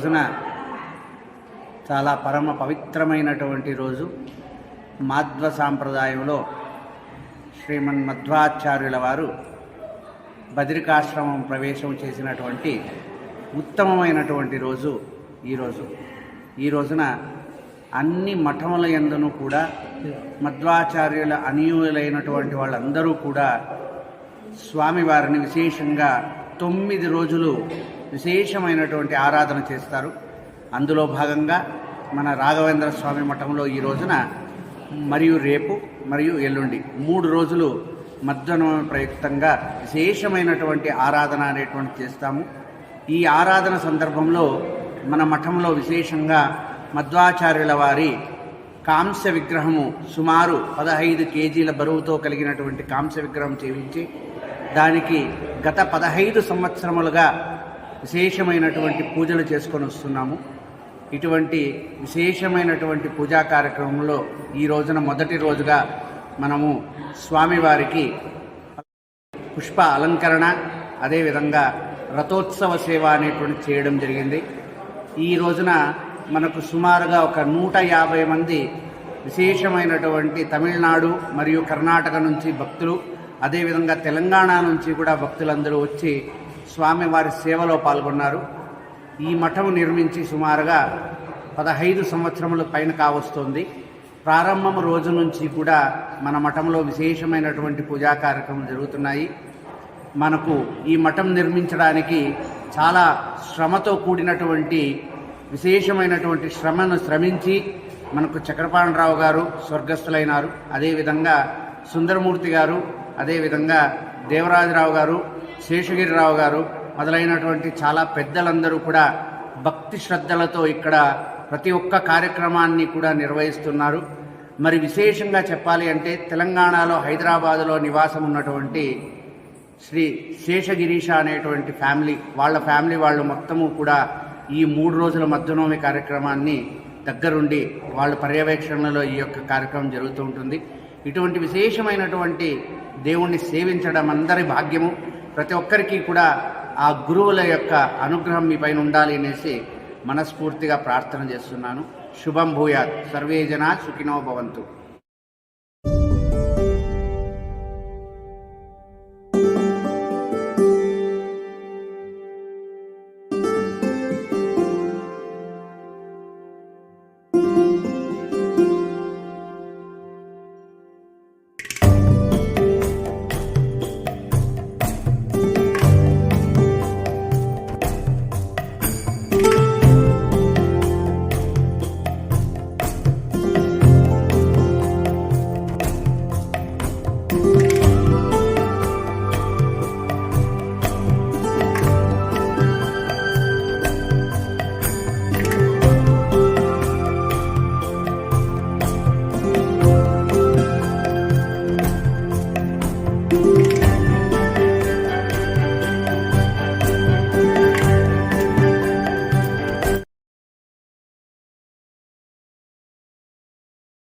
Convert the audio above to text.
రోజున చాలా పరమ పవిత్రమైనటువంటి రోజు. మాధ్వ సాంప్రదాయంలో శ్రీమన్మధ్వాచార్యుల వారు బద్రికాశ్రమం ప్రవేశం చేసినటువంటి ఉత్తమమైనటువంటి రోజు ఈ రోజున అన్ని మఠముల యందును కూడా మధ్వాచార్యుల అనుయాయులైనటువంటి వాళ్ళందరూ కూడా స్వామివారిని విశేషంగా 9 రోజులు విశేషమైనటువంటి ఆరాధన చేస్తారు. అందులో భాగంగా మన రాఘవేంద్ర స్వామి మఠంలో ఈ రోజున మరియు రేపు మరియు ఎల్లుండి 3 రోజులు మధ్యాహ్నం ప్రయుక్తంగా విశేషమైనటువంటి ఆరాధన అనేటువంటి చేస్తాము. ఈ ఆరాధన సందర్భంలో మన మఠంలో విశేషంగా మధ్వాచార్యుల వారి కాంస్య విగ్రహము సుమారు 15 కేజీల బరువుతో కలిగినటువంటి కాంస్య విగ్రహం చేయించి దానికి గత 15 సంవత్సరములుగా విశేషమైనటువంటి పూజలు చేసుకొని వస్తున్నాము. ఇటువంటి విశేషమైనటువంటి పూజా కార్యక్రమంలో ఈ రోజున మొదటి రోజుగా మనము స్వామివారికి పుష్ప అలంకరణ, అదేవిధంగా రథోత్సవ సేవ అనేటువంటి చేయడం జరిగింది. ఈ రోజున మనకు సుమారుగా ఒక 150 మంది విశేషమైనటువంటి తమిళనాడు మరియు కర్ణాటక నుంచి భక్తులు, అదేవిధంగా తెలంగాణ నుంచి కూడా భక్తులందరూ వచ్చి స్వామివారి సేవలో పాల్గొన్నారు. ఈ మఠం నిర్మించి సుమారుగా 15 సంవత్సరముల పైన కావస్తుంది. ప్రారంభం రోజు నుంచి కూడా మన మఠంలో విశేషమైనటువంటి పూజా కార్యక్రమాలు జరుగుతున్నాయి. మనకు ఈ మఠం నిర్మించడానికి చాలా శ్రమతో కూడినటువంటి విశేషమైనటువంటి శ్రమించి మనకు చక్రపాణరావు గారు స్వర్గస్థులైనారు. అదేవిధంగా సుందరమూర్తి గారు, అదేవిధంగా దేవరాజరావు గారు, శేషగిరిరావు గారు మొదలైనటువంటి చాలా పెద్దలందరూ కూడా భక్తి శ్రద్ధలతో ఇక్కడ ప్రతి ఒక్క కార్యక్రమాన్ని కూడా నిర్వహిస్తున్నారు. మరి విశేషంగా చెప్పాలి అంటే తెలంగాణలో హైదరాబాదులో నివాసం ఉన్నటువంటి శ్రీ శేషగిరీష అనేటువంటి ఫ్యామిలీ వాళ్ళు మొత్తము కూడా ఈ 3 రోజుల మధ్యనోమి కార్యక్రమాన్ని దగ్గరుండి వాళ్ళ పర్యవేక్షణలో ఈ యొక్క కార్యక్రమం జరుగుతూ ఉంటుంది. ఇటువంటి విశేషమైనటువంటి దేవుణ్ణి సేవించడం అందరి భాగ్యము. ప్రతి ఒక్కరికి కూడా ఆ గురువుల యొక్క అనుగ్రహం మీ పైన ఉండాలి అనేసి మనస్ఫూర్తిగా ప్రార్థన చేస్తున్నాను. శుభం భూయాత్. సర్వే జనా సుఖినో భవంతు.